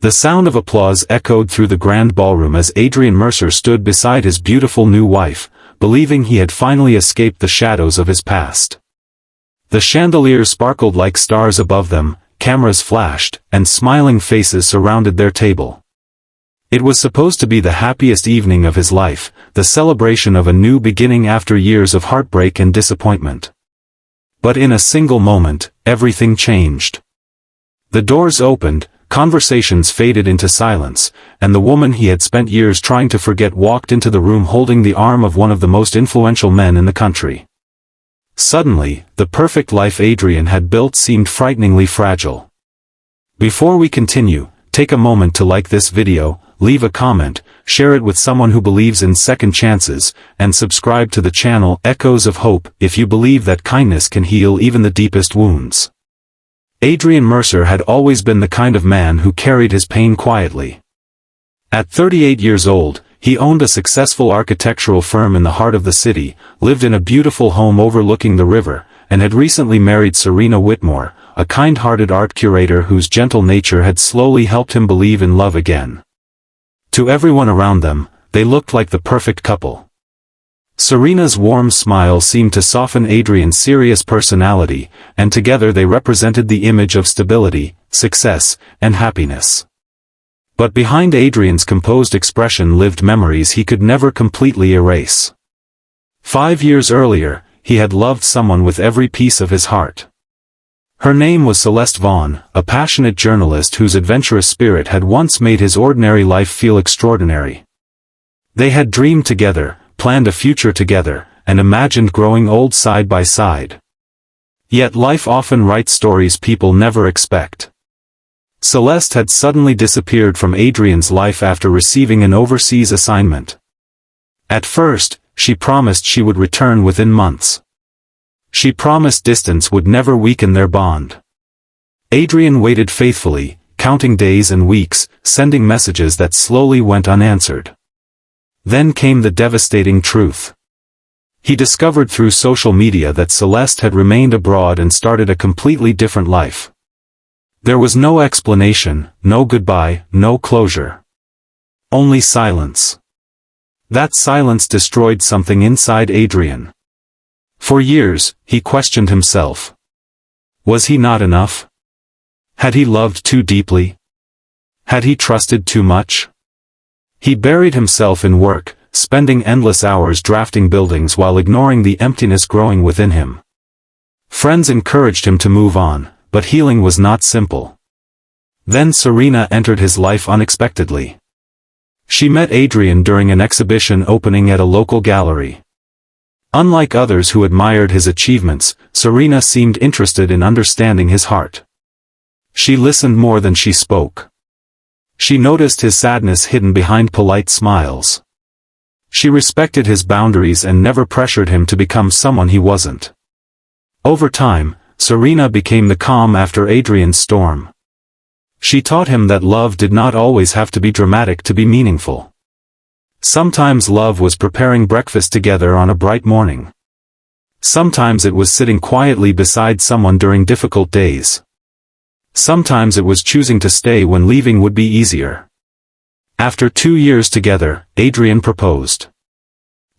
The sound of applause echoed through the grand ballroom as Adrian Mercer stood beside his beautiful new wife, believing he had finally escaped the shadows of his past. The chandeliers sparkled like stars above them, cameras flashed, and smiling faces surrounded their table. It was supposed to be the happiest evening of his life, the celebration of a new beginning after years of heartbreak and disappointment. But in a single moment, everything changed. The doors opened, conversations faded into silence, and the woman he had spent years trying to forget walked into the room holding the arm of one of the most influential men in the country. Suddenly, the perfect life Adrian had built seemed frighteningly fragile. Before we continue, take a moment to like this video, leave a comment, share it with someone who believes in second chances, and subscribe to the channel Echoes of Hope if you believe that kindness can heal even the deepest wounds. Adrian Mercer had always been the kind of man who carried his pain quietly. At 38 years old, he owned a successful architectural firm in the heart of the city, lived in a beautiful home overlooking the river, and had recently married Serena Whitmore, a kind-hearted art curator whose gentle nature had slowly helped him believe in love again. To everyone around them, they looked like the perfect couple. Serena's warm smile seemed to soften Adrian's serious personality, and together they represented the image of stability, success, and happiness. But behind Adrian's composed expression lived memories he could never completely erase. 5 years earlier, he had loved someone with every piece of his heart. Her name was Celeste Vaughn, a passionate journalist whose adventurous spirit had once made his ordinary life feel extraordinary. They had dreamed together, planned a future together, and imagined growing old side by side. Yet life often writes stories people never expect. Celeste had suddenly disappeared from Adrian's life after receiving an overseas assignment. At first, she promised she would return within months. She promised distance would never weaken their bond. Adrian waited faithfully, counting days and weeks, sending messages that slowly went unanswered. Then came the devastating truth. He discovered through social media that Celeste had remained abroad and started a completely different life. There was no explanation, no goodbye, no closure. Only silence. That silence destroyed something inside Adrian. For years, he questioned himself. Was he not enough? Had he loved too deeply? Had he trusted too much? He buried himself in work, spending endless hours drafting buildings while ignoring the emptiness growing within him. Friends encouraged him to move on, but healing was not simple. Then Serena entered his life unexpectedly. She met Adrian during an exhibition opening at a local gallery. Unlike others who admired his achievements, Serena seemed interested in understanding his heart. She listened more than she spoke. She noticed his sadness hidden behind polite smiles. She respected his boundaries and never pressured him to become someone he wasn't. Over time, Serena became the calm after Adrian's storm. She taught him that love did not always have to be dramatic to be meaningful. Sometimes love was preparing breakfast together on a bright morning. Sometimes it was sitting quietly beside someone during difficult days. Sometimes it was choosing to stay when leaving would be easier. After 2 years together, Adrian proposed.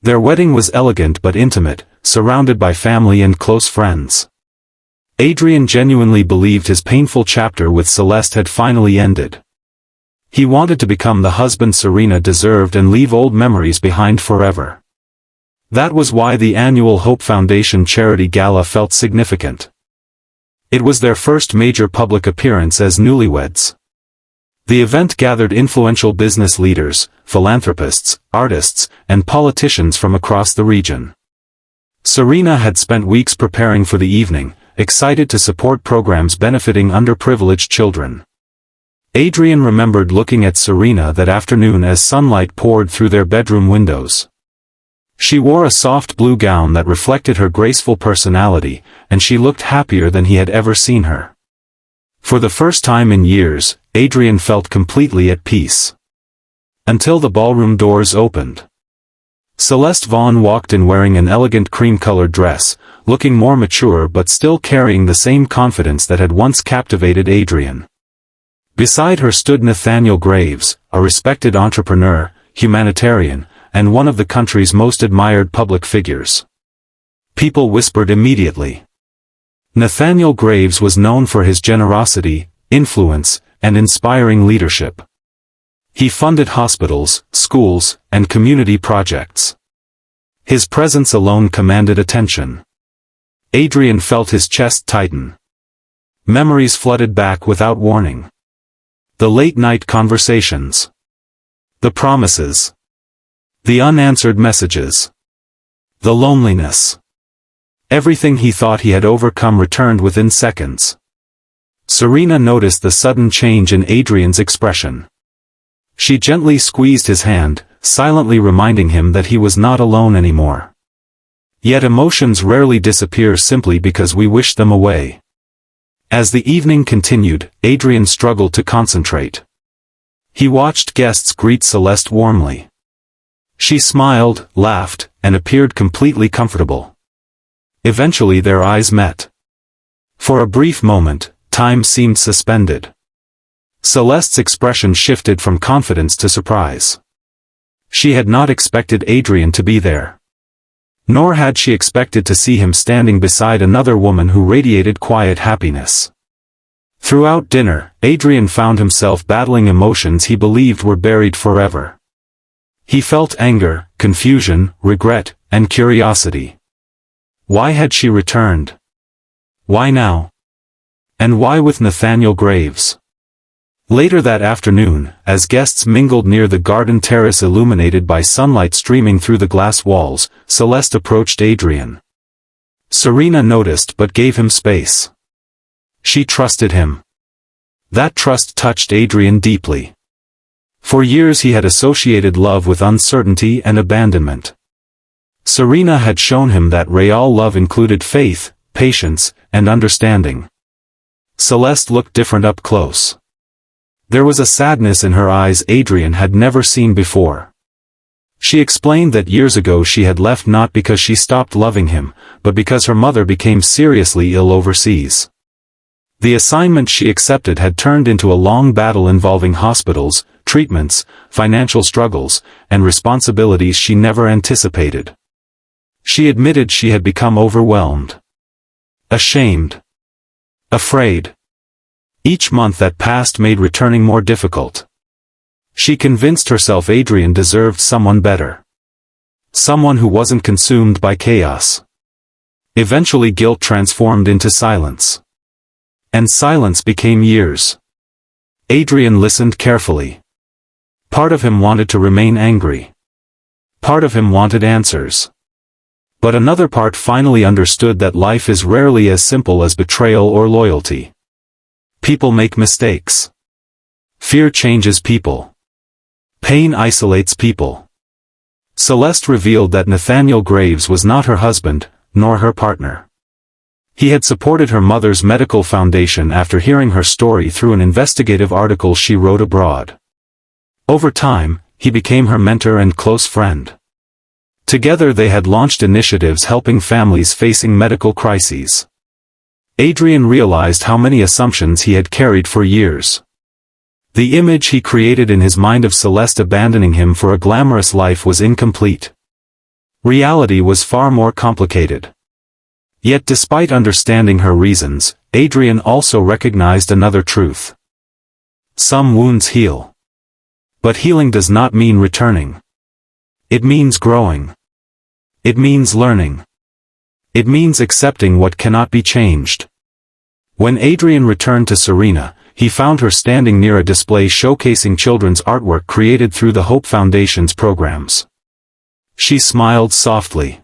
Their wedding was elegant but intimate, surrounded by family and close friends. Adrian genuinely believed his painful chapter with Celeste had finally ended. He wanted to become the husband Serena deserved and leave old memories behind forever. That was why the annual Hope Foundation charity gala felt significant. It was their first major public appearance as newlyweds. The event gathered influential business leaders, philanthropists, artists, and politicians from across the region. Serena had spent weeks preparing for the evening, excited to support programs benefiting underprivileged children. Adrian remembered looking at Serena that afternoon as sunlight poured through their bedroom windows. She wore a soft blue gown that reflected her graceful personality, and she looked happier than he had ever seen her. For the first time in years, Adrian felt completely at peace. Until the ballroom doors opened. Celeste Vaughn walked in wearing an elegant cream-colored dress, looking more mature but still carrying the same confidence that had once captivated Adrian. Beside her stood Nathaniel Graves, a respected entrepreneur, humanitarian, and one of the country's most admired public figures. People whispered immediately. Nathaniel Graves was known for his generosity, influence, and inspiring leadership. He funded hospitals, schools, and community projects. His presence alone commanded attention. Adrian felt his chest tighten. Memories flooded back without warning. The late-night conversations. The promises. The unanswered messages. The loneliness. Everything he thought he had overcome returned within seconds. Serena noticed the sudden change in Adrian's expression. She gently squeezed his hand, silently reminding him that he was not alone anymore. Yet emotions rarely disappear simply because we wish them away. As the evening continued, Adrian struggled to concentrate. He watched guests greet Celeste warmly. She smiled, laughed, and appeared completely comfortable. Eventually their eyes met. For a brief moment, time seemed suspended. Celeste's expression shifted from confidence to surprise. She had not expected Adrian to be there. Nor had she expected to see him standing beside another woman who radiated quiet happiness. Throughout dinner, Adrian found himself battling emotions he believed were buried forever. He felt anger, confusion, regret, and curiosity. Why had she returned? Why now? And why with Nathaniel Graves? Later that afternoon, as guests mingled near the garden terrace illuminated by sunlight streaming through the glass walls, Celeste approached Adrian. Serena noticed but gave him space. She trusted him. That trust touched Adrian deeply. For years he had associated love with uncertainty and abandonment. Serena had shown him that real love included faith, patience, and understanding. Celeste looked different up close. There was a sadness in her eyes Adrian had never seen before. She explained that years ago she had left not because she stopped loving him, but because her mother became seriously ill overseas. The assignment she accepted had turned into a long battle involving hospitals, treatments, financial struggles, and responsibilities she never anticipated. She admitted she had become overwhelmed. Ashamed. Afraid. Each month that passed made returning more difficult. She convinced herself Adrian deserved someone better. Someone who wasn't consumed by chaos. Eventually guilt transformed into silence. And silence became years. Adrian listened carefully. Part of him wanted to remain angry. Part of him wanted answers. But another part finally understood that life is rarely as simple as betrayal or loyalty. People make mistakes. Fear changes people. Pain isolates people. Celeste revealed that Nathaniel Graves was not her husband, nor her partner. He had supported her mother's medical foundation after hearing her story through an investigative article she wrote abroad. Over time, he became her mentor and close friend. Together they had launched initiatives helping families facing medical crises. Adrian realized how many assumptions he had carried for years. The image he created in his mind of Celeste abandoning him for a glamorous life was incomplete. Reality was far more complicated. Yet despite understanding her reasons, Adrian also recognized another truth. Some wounds heal. But healing does not mean returning. It means growing. It means learning. It means accepting what cannot be changed. When Adrian returned to Serena, he found her standing near a display showcasing children's artwork created through the Hope Foundation's programs. She smiled softly.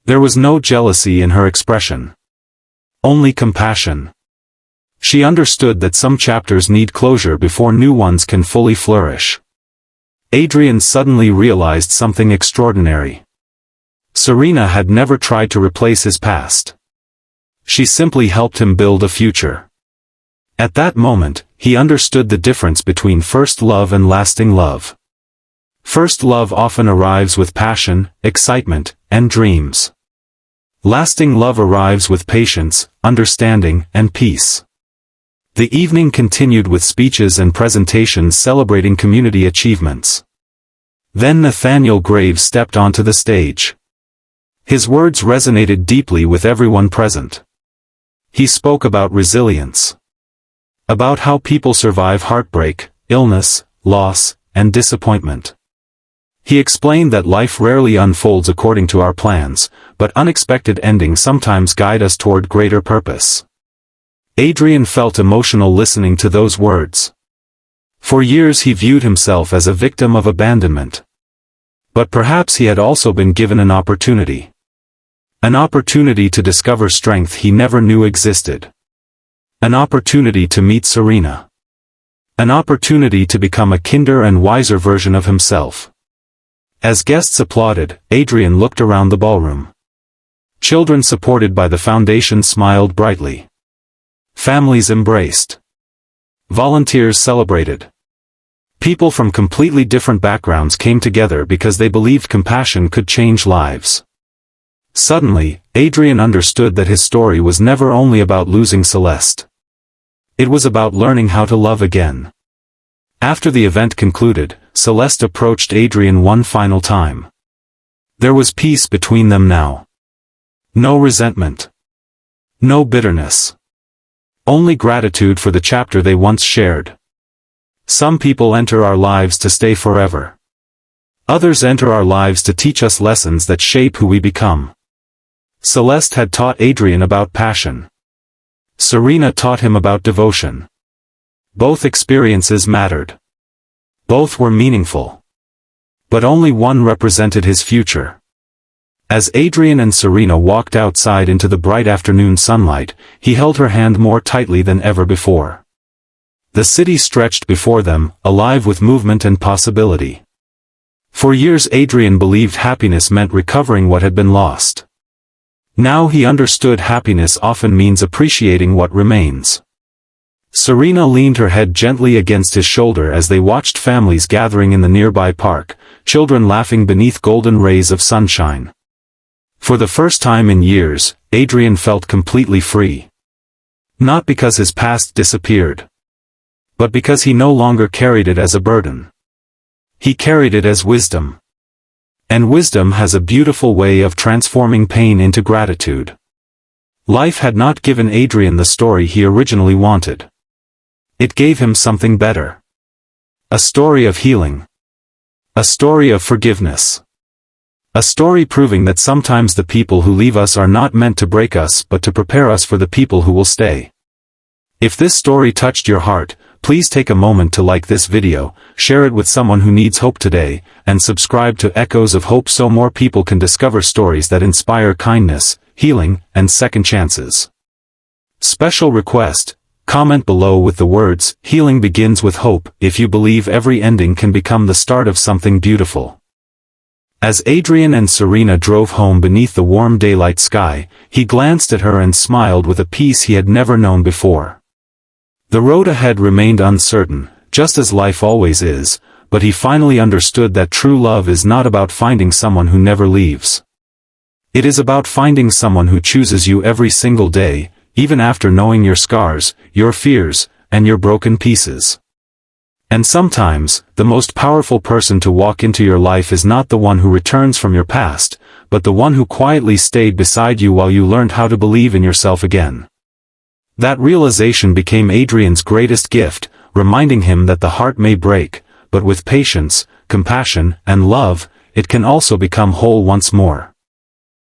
There was no jealousy in her expression. Only compassion. She understood that some chapters need closure before new ones can fully flourish. Adrian suddenly realized something extraordinary. Serena had never tried to replace his past. She simply helped him build a future. At that moment, he understood the difference between first love and lasting love. First love often arrives with passion, excitement, and dreams. Lasting love arrives with patience, understanding, and peace. The evening continued with speeches and presentations celebrating community achievements. Then Nathaniel Graves stepped onto the stage. His words resonated deeply with everyone present. He spoke about resilience. About how people survive heartbreak, illness, loss, and disappointment. He explained that life rarely unfolds according to our plans, but unexpected endings sometimes guide us toward greater purpose. Adrian felt emotional listening to those words. For years he viewed himself as a victim of abandonment. But perhaps he had also been given an opportunity. An opportunity to discover strength he never knew existed. An opportunity to meet Serena. An opportunity to become a kinder and wiser version of himself. As guests applauded, Adrian looked around the ballroom. Children supported by the foundation smiled brightly. Families embraced. Volunteers celebrated. People from completely different backgrounds came together because they believed compassion could change lives. Suddenly, Adrian understood that his story was never only about losing Celeste. It was about learning how to love again. After the event concluded, Celeste approached Adrian one final time. There was peace between them now. No resentment. No bitterness. Only gratitude for the chapter they once shared. Some people enter our lives to stay forever. Others enter our lives to teach us lessons that shape who we become. Celeste had taught Adrian about passion. Serena taught him about devotion. Both experiences mattered. Both were meaningful. But only one represented his future. As Adrian and Serena walked outside into the bright afternoon sunlight, he held her hand more tightly than ever before. The city stretched before them, alive with movement and possibility. For years Adrian believed happiness meant recovering what had been lost. Now he understood happiness often means appreciating what remains. Serena leaned her head gently against his shoulder as they watched families gathering in the nearby park, children laughing beneath golden rays of sunshine. For the first time in years, Adrian felt completely free. Not because his past disappeared. But because he no longer carried it as a burden. He carried it as wisdom. And wisdom has a beautiful way of transforming pain into gratitude. Life had not given Adrian the story he originally wanted. It gave him something better. A story of healing. A story of forgiveness. A story proving that sometimes the people who leave us are not meant to break us but to prepare us for the people who will stay. If this story touched your heart, please take a moment to like this video, share it with someone who needs hope today, and subscribe to Echoes of Hope so more people can discover stories that inspire kindness, healing, and second chances. Special request: comment below with the words, "Healing begins with hope," if you believe every ending can become the start of something beautiful. As Adrian and Serena drove home beneath the warm daylight sky, he glanced at her and smiled with a peace he had never known before. The road ahead remained uncertain, just as life always is, but he finally understood that true love is not about finding someone who never leaves. It is about finding someone who chooses you every single day, even after knowing your scars, your fears, and your broken pieces. And sometimes, the most powerful person to walk into your life is not the one who returns from your past, but the one who quietly stayed beside you while you learned how to believe in yourself again. That realization became Adrian's greatest gift, reminding him that the heart may break, but with patience, compassion, and love, it can also become whole once more.